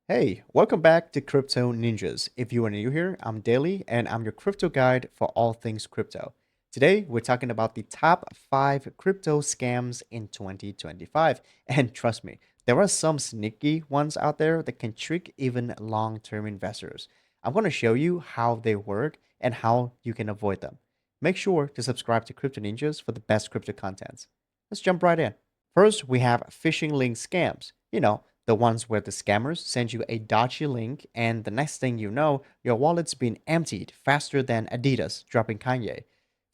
Hey, welcome back to Crypto Ninjas. If you are new here, I'm Daily and I'm your crypto guide for all things crypto. Today, we're talking about the top 5 crypto scams in 2025. And trust me, there are some sneaky ones out there that can trick even long term investors. I'm going to show you how they work and how you can avoid them. Make sure to subscribe to Crypto Ninjas for the best crypto contents. Let's jump right in. First, we have phishing link scams. The ones where the scammers send you a dodgy link, and the next thing you know, your wallet's been emptied faster than Adidas dropping Kanye.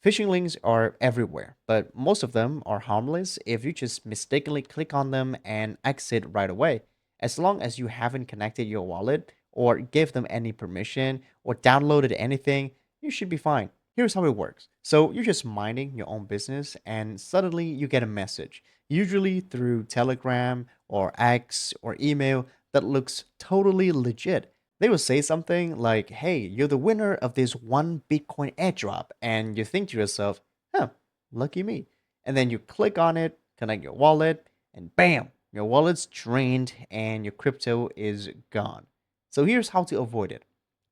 Phishing links are everywhere, but most of them are harmless if you just mistakenly click on them and exit right away. As long as you haven't connected your wallet or gave them any permission or downloaded anything, you should be fine. Here's how it works. So you're just minding your own business, and suddenly you get a message, usually through Telegram or X or email, that looks totally legit. They will say something like, hey, you're the winner of this one Bitcoin airdrop. And you think to yourself, huh, lucky me. And then you click on it, connect your wallet, and bam, your wallet's drained and your crypto is gone. So here's how to avoid it.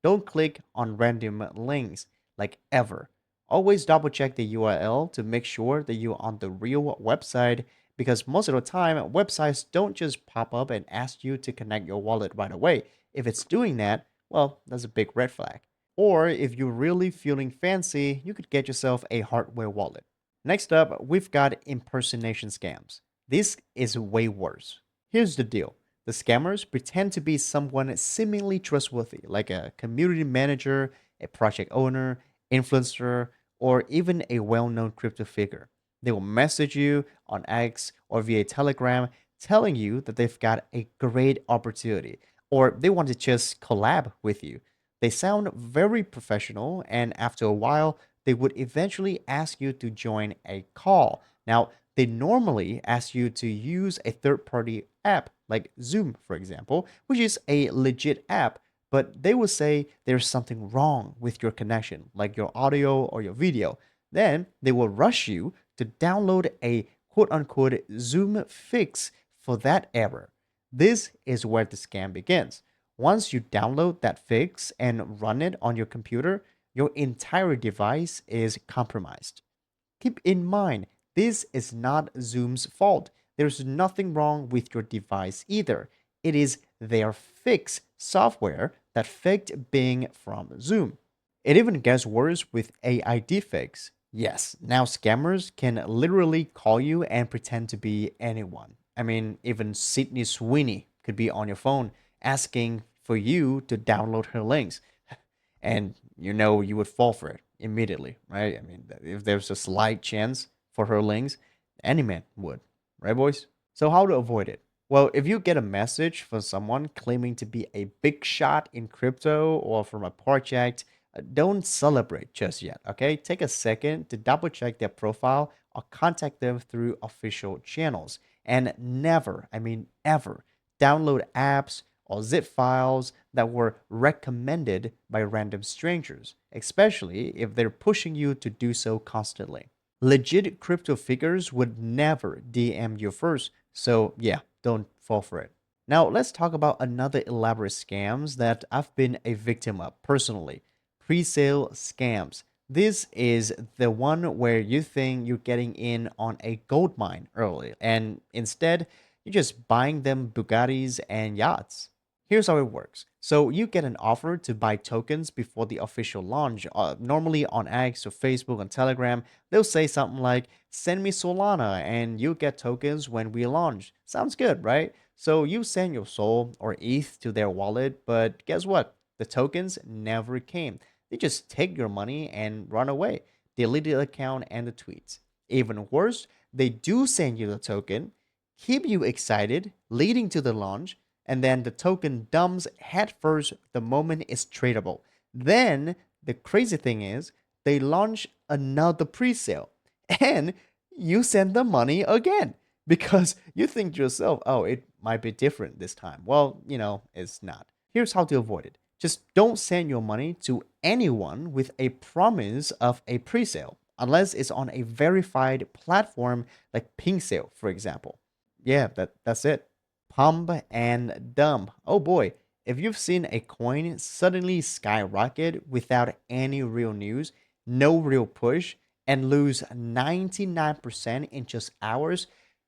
Don't click on random links, like ever. Always double check the URL to make sure that you're on the real website, because most of the time, websites don't just pop up and ask you to connect your wallet right away. If it's doing that, well, that's a big red flag. Or if you're really feeling fancy, you could get yourself a hardware wallet. Next up, we've got impersonation scams. This is way worse. Here's the deal. The scammers pretend to be someone seemingly trustworthy, like a community manager, a project owner, influencer, or even a well known crypto figure. They will message you on X or via Telegram telling you that they've got a great opportunity or they want to just collab with you. They sound very professional, and after a while, they would eventually ask you to join a call. Now, they normally ask you to use a third party app like Zoom, for example, which is a legit app, but they will say there's something wrong with your connection, like your audio or your video. Then they will rush you to download a quote unquote Zoom fix for that error. This is where the scam begins. Once you download that fix and run it on your computer, your entire device is compromised. Keep in mind, this is not Zoom's fault. There's nothing wrong with your device either. It is their fix software that faked being from Zoom. It even gets worse with AI deepfakes. Yes, now scammers can literally call you and pretend to be anyone. I mean, even Sydney Sweeney could be on your phone asking for you to download her links. And you would fall for it immediately, right? I mean, if there's a slight chance for her links, any man would, right, boys? So, how to avoid it? Well, if you get a message from someone claiming to be a big shot in crypto or from a project, don't celebrate just yet, okay? Take a second to double check their profile or contact them through official channels. And never, I mean, ever, download apps or zip files that were recommended by random strangers, especially if they're pushing you to do so constantly. Legit crypto figures would never DM you first, so yeah, don't fall for it. Now, let's talk about another elaborate scams that I've been a victim of personally, pre-sale scams. This is the one where you think you're getting in on a gold mine early, and instead, you're just buying them Bugattis and yachts. Here's how it works. So you get an offer to buy tokens before the official launch. Normally on X or Facebook and Telegram, they'll say something like, send me Solana and you'll get tokens when we launch. Sounds good, right? So you send your Sol or ETH to their wallet, but guess what? The tokens never came. They just take your money and run away, delete the account and the tweets. Even worse, they do send you the token, keep you excited, leading to the launch, and then the token dumps headfirst the moment it's tradable. Then the crazy thing is they launch another pre-sale and you send the money again because you think to yourself, oh, it might be different this time. Well, it's not. Here's how to avoid it. Just don't send your money to anyone with a promise of a pre-sale unless it's on a verified platform like Pink Sale, for example. Yeah, that's it. Pump and dump. Oh boy, If you've seen a coin suddenly skyrocket without any real news, no real push, and lose 99% in just hours,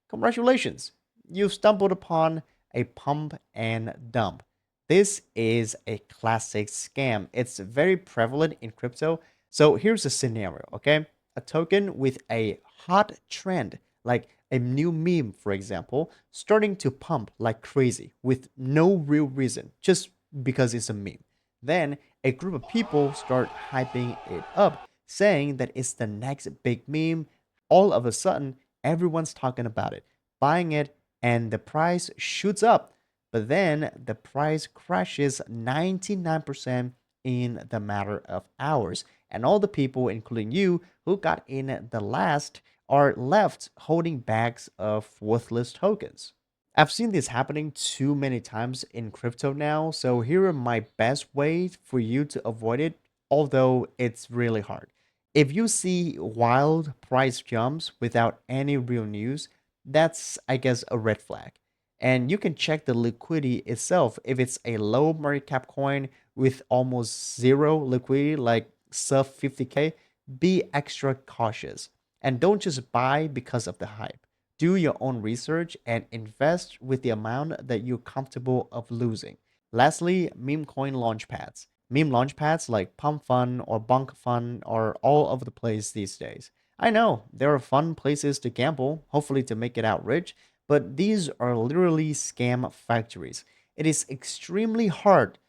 congratulations. You've stumbled upon a pump and dump. This is a classic scam. It's very prevalent in crypto. So here's a scenario, okay? A token with a hot trend, like a new meme, for example, starting to pump like crazy with no real reason, just because it's a meme. Then a group of people start hyping it up, saying that it's the next big meme. All of a sudden, everyone's talking about it, buying it, and the price shoots up. But then the price crashes 99% in the matter of hours. And all the people, including you, who got in the last, are left holding bags of worthless tokens. I've seen this happening too many times in crypto now, so here are my best ways for you to avoid it, although it's really hard. If you see wild price jumps without any real news, that's, I guess, a red flag. And you can check the liquidity itself. If it's a low market cap coin with almost zero liquidity, like sub 50K, be extra cautious. And don't just buy because of the hype. Do your own research and invest with the amount that you're comfortable of losing. Lastly, meme coin launchpads. Meme launchpads like Pump Fun or Bonk Fun are all over the place these days. I know there are fun places to gamble, hopefully to make it out rich, but these are literally scam factories. It is extremely hard,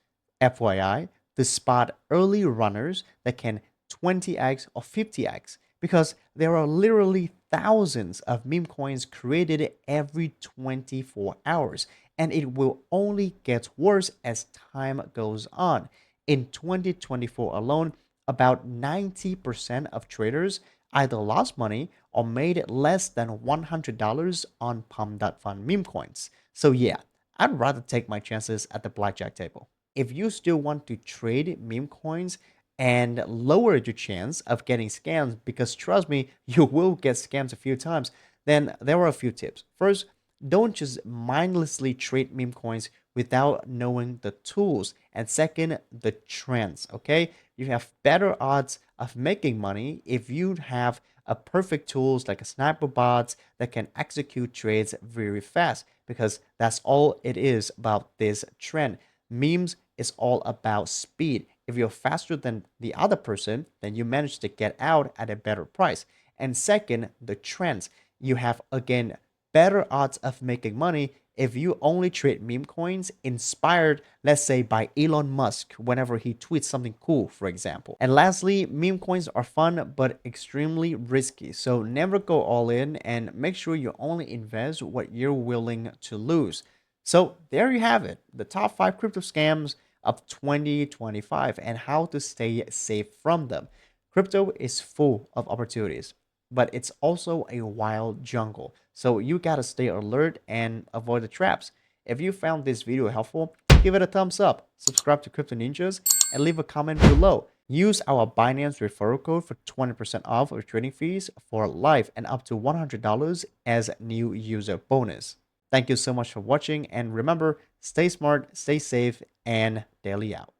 FYI, to spot early runners that can 20x or 50x because there are literally thousands of meme coins created every 24 hours, and it will only get worse as time goes on. In 2024 alone, about 90% of traders either lost money or made less than $100 on Pump.Fun meme coins. So yeah, I'd rather take my chances at the blackjack table. If you still want to trade meme coins and lower your chance of getting scammed, because trust me, you will get scammed a few times, then there are a few tips. First, don't just mindlessly trade meme coins without knowing the tools. And second, the trends, okay? You have better odds of making money if you have a perfect tools like a sniper bots that can execute trades very fast, because that's all it is about this trend. Memes is all about speed. If you're faster than the other person, then you manage to get out at a better price. And second, the trends. You have again better odds of making money if you only trade meme coins inspired, let's say, by Elon Musk whenever he tweets something cool, for example. And lastly, meme coins are fun but extremely risky. So never go all in and make sure you only invest what you're willing to lose. So there you have it, the top 5 crypto scams of 2025 and how to stay safe from them. Crypto is full of opportunities, but it's also a wild jungle. So you gotta stay alert and avoid the traps. If you found this video helpful, give it a thumbs up, subscribe to CryptoNinjas, and leave a comment below. Use our Binance referral code for 20% off our trading fees for life and up to $100 as new user bonus. Thank you so much for watching, and remember, stay smart, stay safe, and daily out.